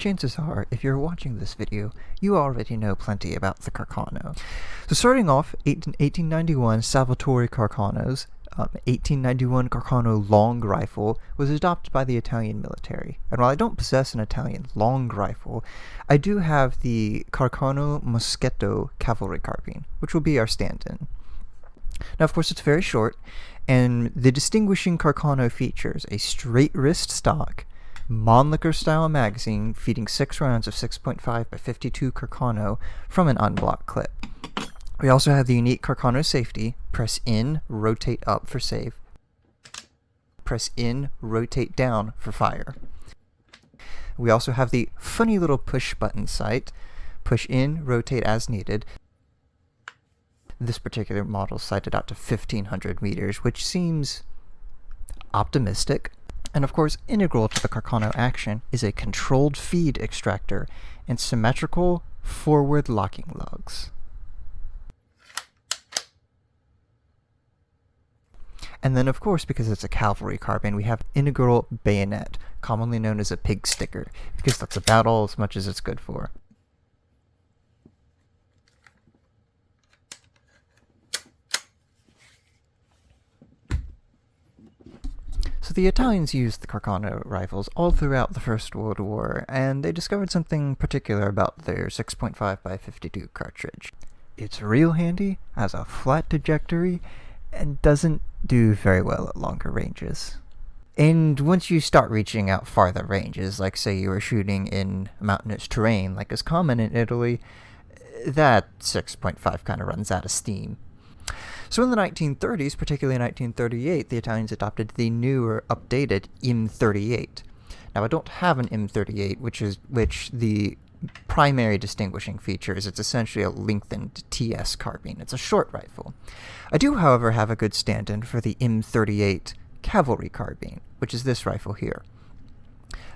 chances are, if you're watching this video, you already know plenty about the Carcano. So starting off, 1891 Salvatore Carcanos, 1891 Carcano long rifle was adopted by the Italian military. And while I don't possess an Italian long rifle, I do have the Carcano Moschetto cavalry carbine, which will be our stand-in. Now, of course, it's very short, and the distinguishing Carcano features a straight wrist stock, Mannlicher-style magazine feeding 6 rounds of 6.5 by 52 Carcano from an unblocked clip. We also have the unique Carcano safety, press in, rotate up for save, press in, rotate down for fire. We also have the funny little push button sight, push in, rotate as needed. This particular model sighted out to 1500 meters, which seems optimistic. And of course, integral to the Carcano action is a controlled feed extractor and symmetrical forward locking lugs. And then, of course, because it's a cavalry carbine, we have integral bayonet, commonly known as a pig sticker, because that's about all as much as it's good for. So the Italians used the Carcano rifles all throughout the First World War, and they discovered something particular about their 6.5 by 52 cartridge. It's real handy, has a flat trajectory, and doesn't do very well at longer ranges. And once you start reaching out farther ranges, like say you were shooting in mountainous terrain like is common in Italy, that 6.5 kind of runs out of steam. So in the 1930s, particularly in 1938, the Italians adopted the newer, updated M38. Now I don't have an M38, which the primary distinguishing feature is it's essentially a lengthened TS carbine. It's a short rifle. I do, however, have a good stand-in for the M38 cavalry carbine, which is this rifle here.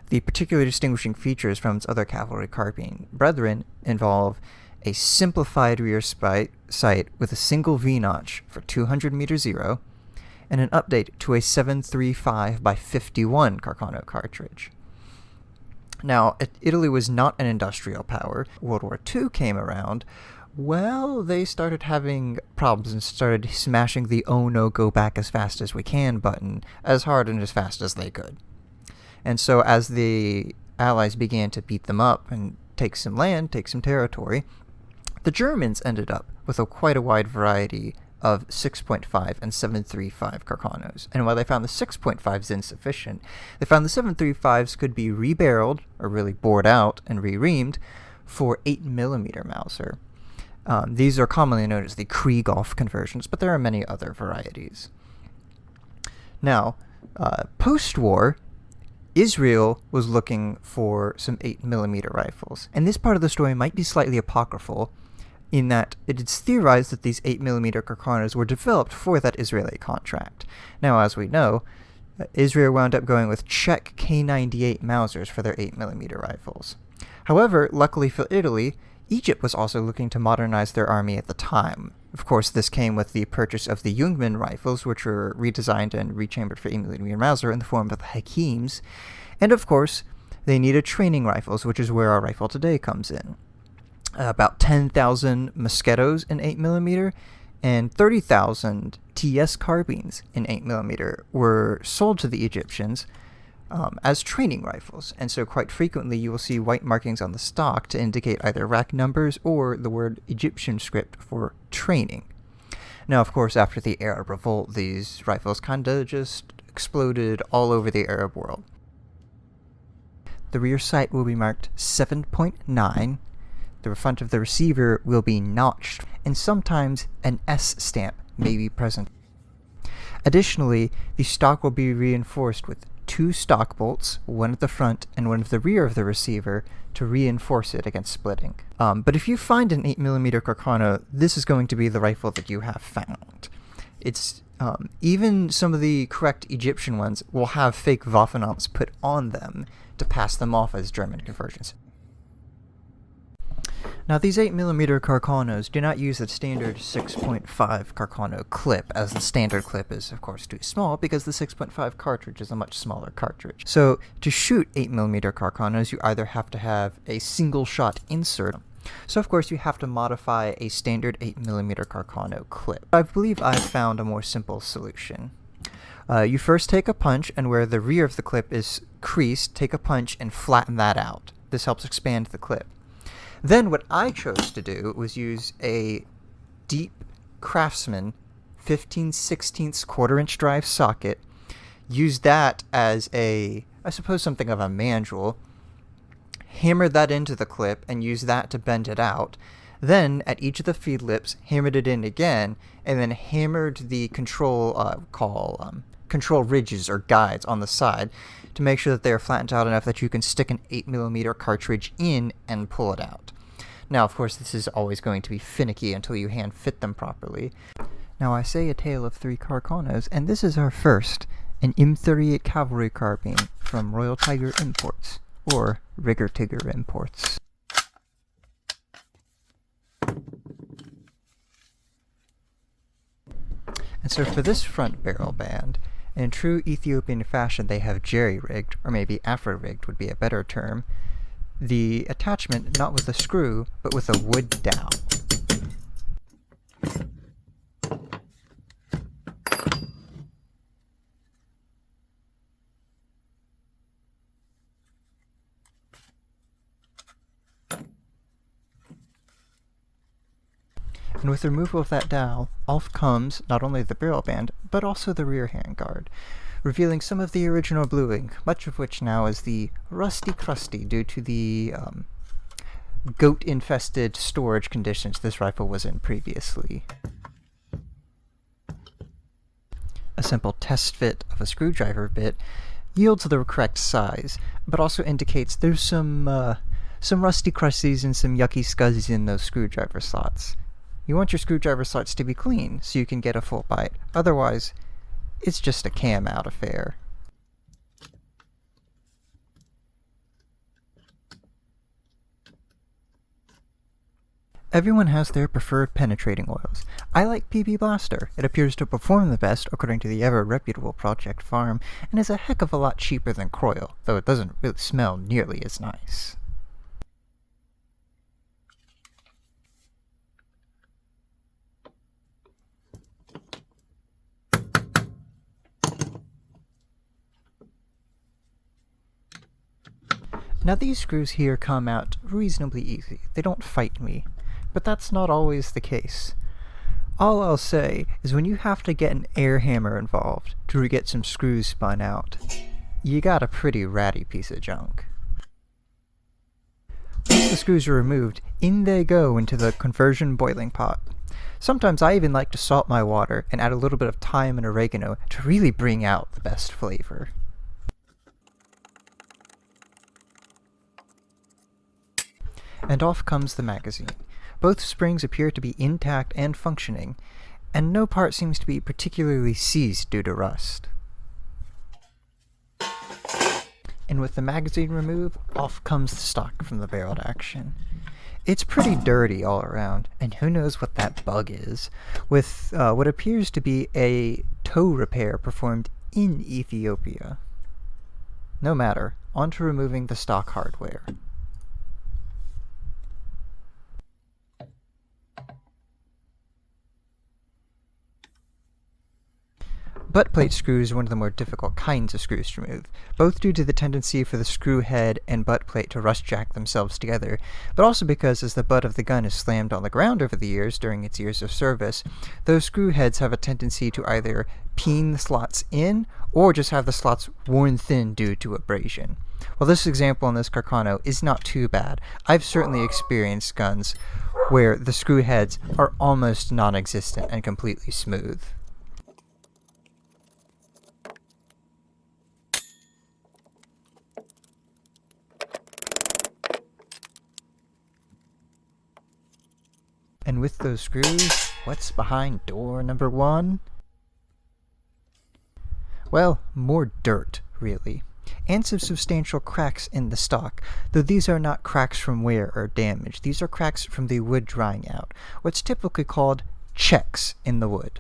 The particular distinguishing features from its other cavalry carbine brethren involve a simplified rear sight with a single V-notch for 200 meter zero, and an update to a 7.35 by 51 Carcano cartridge. Now, Italy was not an industrial power. World War II came around. Well, they started having problems and started smashing the "oh no, go back as fast as we can" button as hard and as fast as they could. And so as the Allies began to beat them up and take some land, take some territory, the Germans ended up with quite a wide variety of 6.5 and 7.35 Carcanos. And while they found the 6.5s insufficient, they found the 7.35s could be rebarreled, or really bored out and re-reamed, for 8mm Mauser. These are commonly known as the Krieghoff conversions, but there are many other varieties. Now, post-war, Israel was looking for some 8mm rifles, and this part of the story might be slightly apocryphal, in that it is theorized that these 8mm Carcanos were developed for that Israeli contract. Now, as we know, Israel wound up going with Czech K98 Mausers for their 8mm rifles. However, luckily for Italy, Egypt was also looking to modernize their army at the time. Of course, this came with the purchase of the Jungmann rifles, which were redesigned and rechambered for 8mm Mauser in the form of the Hakims. And of course, they needed training rifles, which is where our rifle today comes in. About 10,000 Moschettos in 8mm and 30,000 TS carbines in 8mm were sold to the Egyptians as training rifles, and so quite frequently you will see white markings on the stock to indicate either rack numbers or the word Egyptian script for training. Now, of course, after the Arab Revolt, these rifles kinda just exploded all over the Arab world. The rear sight will be marked 7.9. The front of the receiver will be notched, and sometimes an S stamp may be present. Additionally, the stock will be reinforced with 2 stock bolts, one at the front and one at the rear of the receiver, to reinforce it against splitting. But if you find an 8mm Carcano, this is going to be the rifle that you have found. It's even some of the correct Egyptian ones will have fake Waffenamps put on them to pass them off as German conversions. Now these 8mm Carcanos do not use the standard 6.5 Carcano clip, as the standard clip is of course too small because the 6.5 cartridge is a much smaller cartridge. So to shoot 8mm Carcanos you either have to have a single shot insert, so of course you have to modify a standard 8mm Carcano clip. I believe I've found a more simple solution. You first take a punch, and where the rear of the clip is creased, take a punch and flatten that out. This helps expand the clip. Then what I chose to do was use a deep Craftsman 15/16 quarter-inch drive socket, use that as I suppose something of a mandrel, hammered that into the clip and use that to bend it out. Then, at each of the feed lips, hammered it in again, and then hammered the control ridges or guides on the side to make sure that they are flattened out enough that you can stick an 8mm cartridge in and pull it out. Now, of course, this is always going to be finicky until you hand fit them properly. Now, I say a tale of three Carcanos, and this is our first, an M38 cavalry carbine from Royal Tiger Imports, or Rigger Tigger Imports. And so for this front barrel band, in true Ethiopian fashion they have jerry-rigged, or maybe Afro-rigged would be a better term, the attachment not with a screw, but with a wood dowel. And with the removal of that dowel, off comes not only the barrel band, but also the rear handguard, revealing some of the original bluing, much of which now is the rusty crusty due to the goat-infested storage conditions this rifle was in previously. A simple test fit of a screwdriver bit yields the correct size, but also indicates there's some rusty crusties and some yucky scuzzies in those screwdriver slots. You want your screwdriver slots to be clean so you can get a full bite, otherwise it's just a cam-out affair. Everyone has their preferred penetrating oils. I like PB Blaster. It appears to perform the best according to the ever-reputable Project Farm, and is a heck of a lot cheaper than Croil, though it doesn't really smell nearly as nice. Now these screws here come out reasonably easy. They don't fight me. But that's not always the case. All I'll say is when you have to get an air hammer involved to get some screws spun out, you got a pretty ratty piece of junk. Once the screws are removed, in they go into the conversion boiling pot. Sometimes I even like to salt my water and add a little bit of thyme and oregano to really bring out the best flavor. And off comes the magazine. Both springs appear to be intact and functioning, and no part seems to be particularly seized due to rust. And with the magazine removed, off comes the stock from the barreled action. It's pretty dirty all around, and who knows what that bug is, with what appears to be a toe repair performed in Ethiopia. No matter, on to removing the stock hardware. Butt plate screws are one of the more difficult kinds of screws to remove, both due to the tendency for the screw head and butt plate to rust jack themselves together, but also because as the butt of the gun is slammed on the ground over the years during its years of service, those screw heads have a tendency to either peen the slots in, or just have the slots worn thin due to abrasion. While this example on this Carcano is not too bad, I've certainly experienced guns where the screw heads are almost non-existent and completely smooth. And with those screws, what's behind door number 1? Well, more dirt, really. and some substantial cracks in the stock, though these are not cracks from wear or damage. These are cracks from the wood drying out, what's typically called checks in the wood.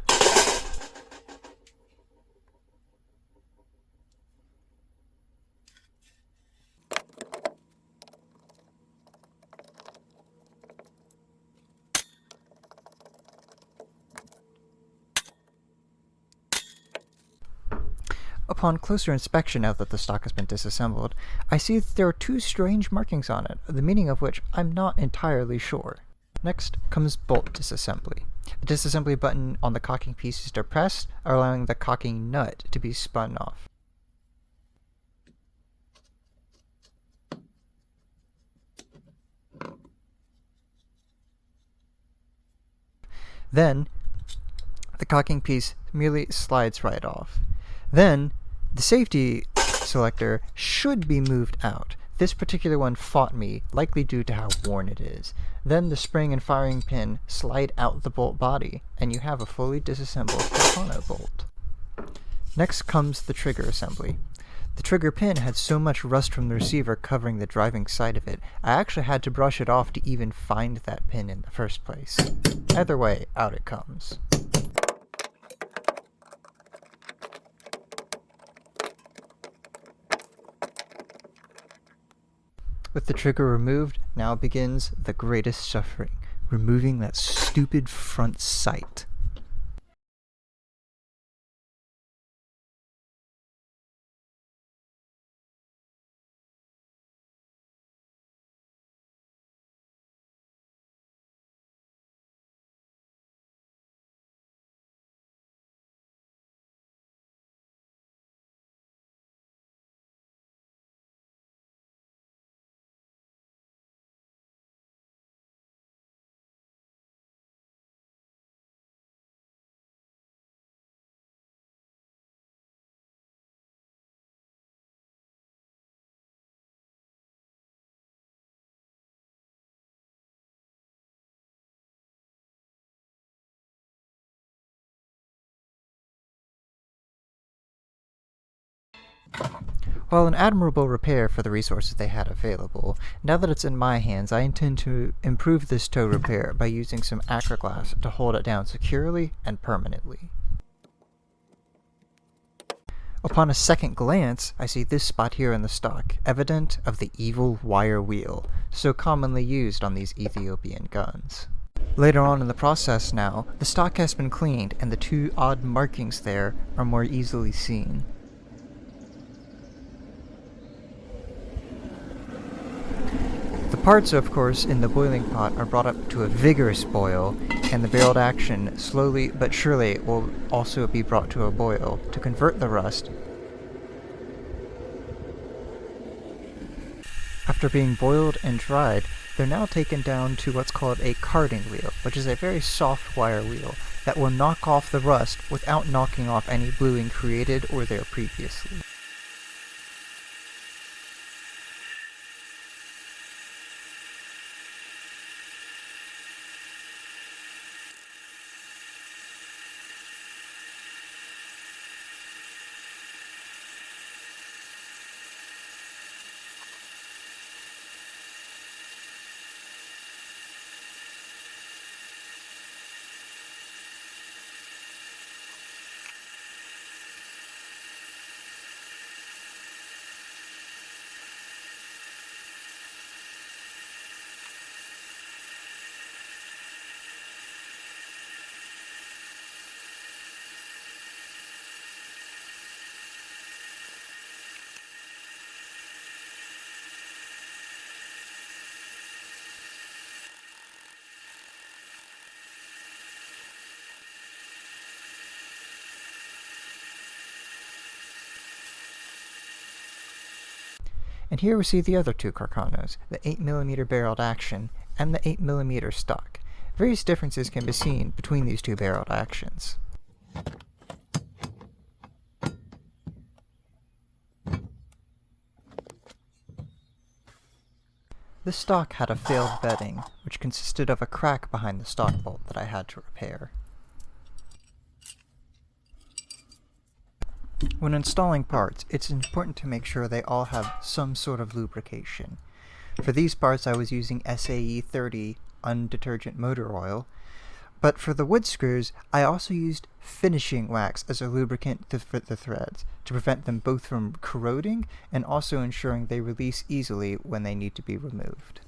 Upon closer inspection, now that the stock has been disassembled, I see that there are two strange markings on it, the meaning of which I'm not entirely sure. Next comes bolt disassembly. The disassembly button on the cocking piece is depressed, allowing the cocking nut to be spun off. Then, the cocking piece merely slides right off. Then, the safety selector should be moved out. This particular one fought me, likely due to how worn it is. Then the spring and firing pin slide out the bolt body, and you have a fully disassembled Carcano bolt. Next comes the trigger assembly. The trigger pin had so much rust from the receiver covering the driving side of it, I actually had to brush it off to even find that pin in the first place. Either way, out it comes. With the trigger removed, now begins the greatest suffering, removing that stupid front sight. While an admirable repair for the resources they had available, now that it's in my hands, I intend to improve this toe repair by using some acroglass to hold it down securely and permanently. Upon a second glance, I see this spot here in the stock, evident of the evil wire wheel, so commonly used on these Ethiopian guns. Later on in the process now, the stock has been cleaned and the two odd markings there are more easily seen. The parts, of course, in the boiling pot are brought up to a vigorous boil, and the barreled action slowly but surely will also be brought to a boil to convert the rust. After being boiled and dried, they're now taken down to what's called a carding wheel, which is a very soft wire wheel that will knock off the rust without knocking off any bluing created or there previously. And here we see the other two Carcanos, the 8mm barreled action and the 8mm stock. Various differences can be seen between these two barreled actions. This stock had a failed bedding, which consisted of a crack behind the stock bolt that I had to repair. When installing parts, it's important to make sure they all have some sort of lubrication. For these parts I was using SAE 30 undetergent motor oil, but for the wood screws I also used finishing wax as a lubricant for the threads, to prevent them both from corroding and also ensuring they release easily when they need to be removed.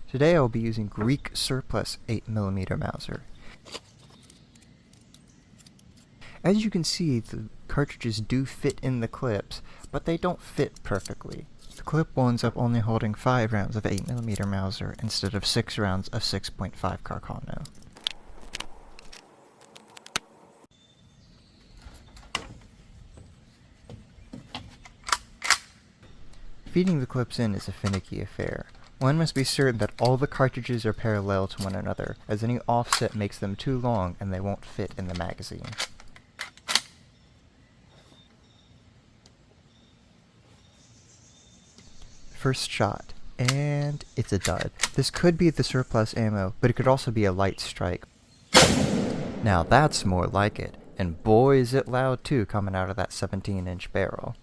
Today I will be using Greek surplus 8mm Mauser. As you can see, the cartridges do fit in the clips, but they don't fit perfectly. The clip will ends up only holding 5 rounds of 8mm Mauser instead of 6 rounds of 6.5 Carcano. Feeding the clips in is a finicky affair. One must be certain that all the cartridges are parallel to one another, as any offset makes them too long and they won't fit in the magazine. First shot, and it's a dud. This could be the surplus ammo, but it could also be a light strike. Now that's more like it, and boy is it loud too coming out of that 17-inch barrel.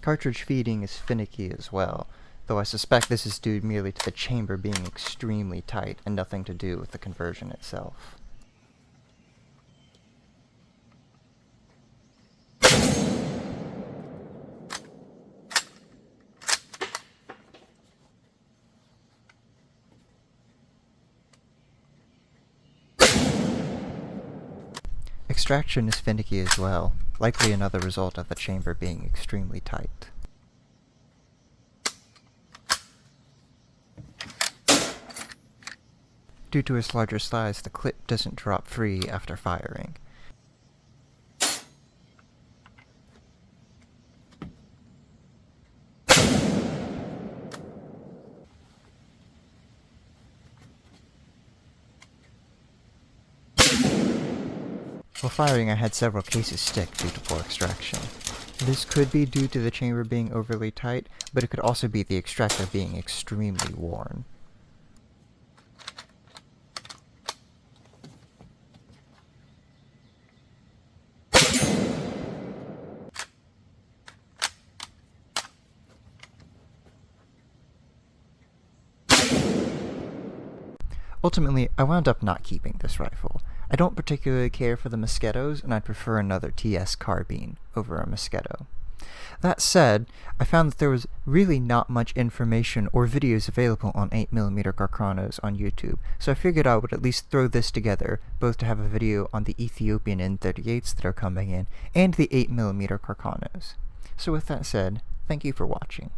Cartridge feeding is finicky as well, though I suspect this is due merely to the chamber being extremely tight and nothing to do with the conversion itself. extraction is finicky as well, likely another result of the chamber being extremely tight. Due to its larger size, the clip doesn't drop free after firing. While firing, I had several cases stick due to poor extraction. This could be due to the chamber being overly tight, but it could also be the extractor being extremely worn. Ultimately, I wound up not keeping this rifle. I don't particularly care for the Mosquetos, and I'd prefer another TS carbine over a Mosqueto. That said, I found that there was really not much information or videos available on 8mm Carcanos on YouTube, so I figured I would at least throw this together, both to have a video on the Ethiopian N38s that are coming in, and the 8mm Carcanos. So with that said, thank you for watching.